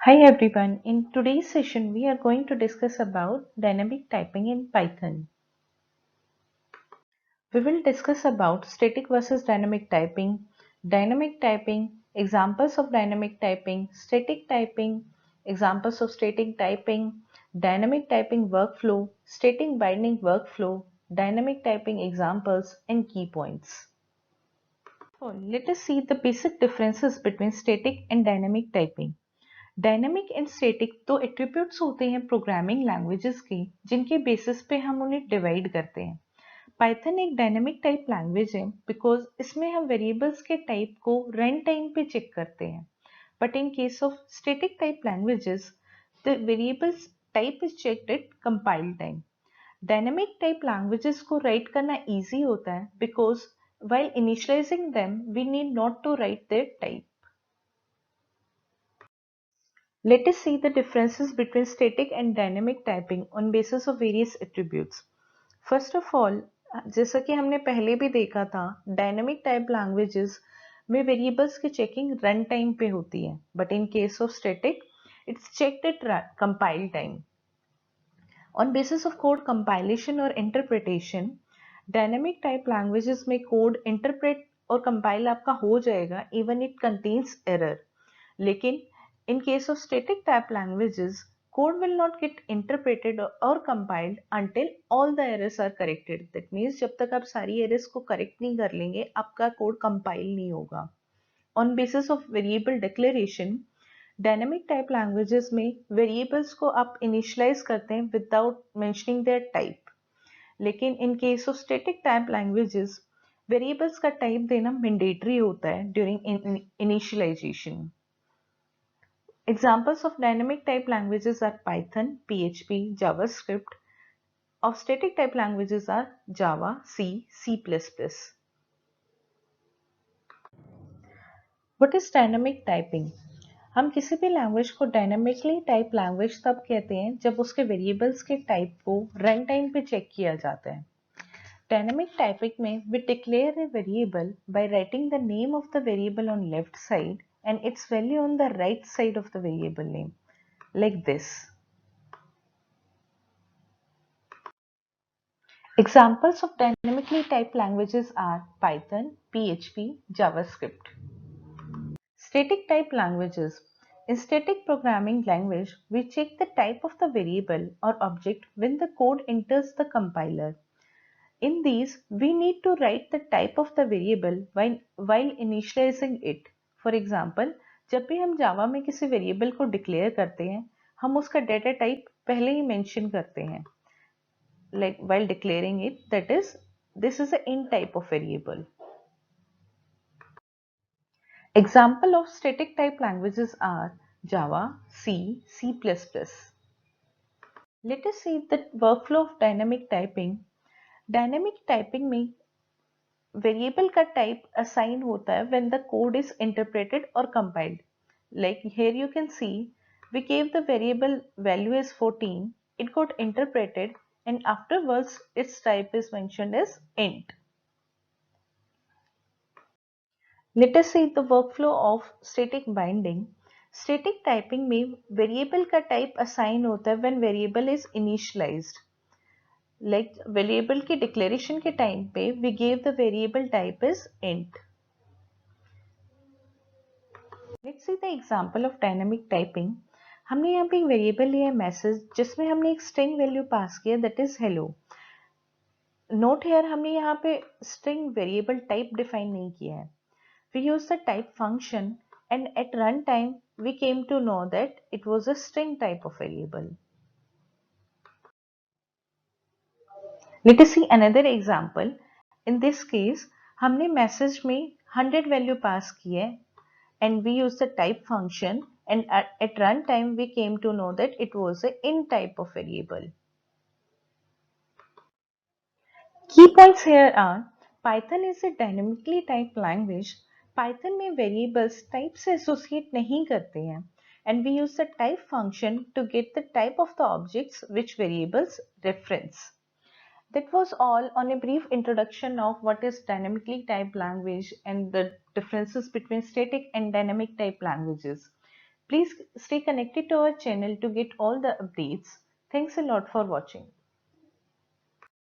Hi everyone, in today's session we are going to discuss about dynamic typing in Python. We will discuss about static versus dynamic typing, examples of dynamic typing, examples of static typing, dynamic typing workflow, static binding workflow, dynamic typing examples and key points. So let us see the basic differences between static and dynamic typing. Dynamic and static दो attributes होते हैं programming languages के जिनके basis पे हम उन्हें divide करते हैं। पाइथन एक डायनेमिक टाइप लैंग्वेज है बिकॉज इसमें हम वेरिएबल्स के टाइप को रन टाइम पे चेक करते हैं, but in case of static type languages the variables type is checked eight compile time. Dynamic type languages को राइट करना इजी होता है because while initializing them we need not to write their type. Let us see the differences between static and dynamic typing on basis of various attributes. First of all, जैसा कि हमने पहले भी देखा था, डायनेमिक टाइप लैंग्वेजेस में variables की checking run time पे होती है, but in case of static it's checked eight compile time. On basis of code compilation और इंटरप्रिटेशन, डायनेमिक टाइप लैंग्वेजेस में कोड इंटरप्रेट और कंपाइल आपका हो जाएगा इवन इट कंटेन्स एरर, लेकिन in case of static type languages, code will not get interpreted or compiled until all the errors are corrected. That means जब तक आप सारी errors को correct नहीं कर लेंगे, आपका code compile नहीं होगा. On basis of variable declaration, dynamic type languages में variables को आप initialize करते हैं without mentioning their type. लेकिन in case of static type languages, variables का type देना mandatory होता है during initialization. Examples of dynamic type languages are Python, PHP, JavaScript. Of static type languages are Java, C, C++. What is dynamic typing? हम किसी भी language को dynamically type language तब कहते हैं जब उसके वेरिएबल्स के टाइप को रन टाइम पे चेक किया जाता है। डायनामिक टाइपिंग में we declare a variable by writing the name of the variable on left side and its value on the right side of the variable name, like this. Examples of dynamically typed languages are Python, PHP, JavaScript. Static type languages. In static programming language, we check the type of the variable or object when the code enters the compiler. In these, we need to write the type of the variable while initializing it. For example, जब भी हम Java में किसी variable को declare करते हैं, हम उसका डेटा टाइप पहले ही मेंशन करते हैं, like while declaring it, that is, this is an int type of variable. Example of static type languages are Java, C, C++. Let us see the workflow of dynamic typing. Dynamic typing में variable का type assign होता है when the code is interpreted or compiled. Like here you can see we gave the variable value as 14, it got interpreted and afterwards its type is mentioned as int. Let us see the workflow of static binding. Static typing में variable का type assign होता है when variable is initialized. Like variable की declaration के time पे we gave the variable type as int. Let's see the example of dynamic typing. हमने यहाँ पे एक वेरिएबल लिया है मैसेज जिसमें हमने एक स्ट्रिंग वैल्यू पास किया that is hello. Note here हमने यहाँ पे स्ट्रिंग वेरिएबल टाइप डिफाइन नहीं किया है। We used the type function and at runtime we came to know that it was a string type of variable. Let us see another example. In this case, हमने message में 100 value pass की है and we used the type function and at runtime we came to know that it was a int type of variable. Key points here are Python is a dynamically typed language. Python में variables type से associate नहीं करते हैं and we use the type function to get the type of the objects which variables reference. That was all on a brief introduction of what is dynamically typed language and the differences between static and dynamic type languages. Please stay connected to our channel to get all the updates. Thanks a lot for watching.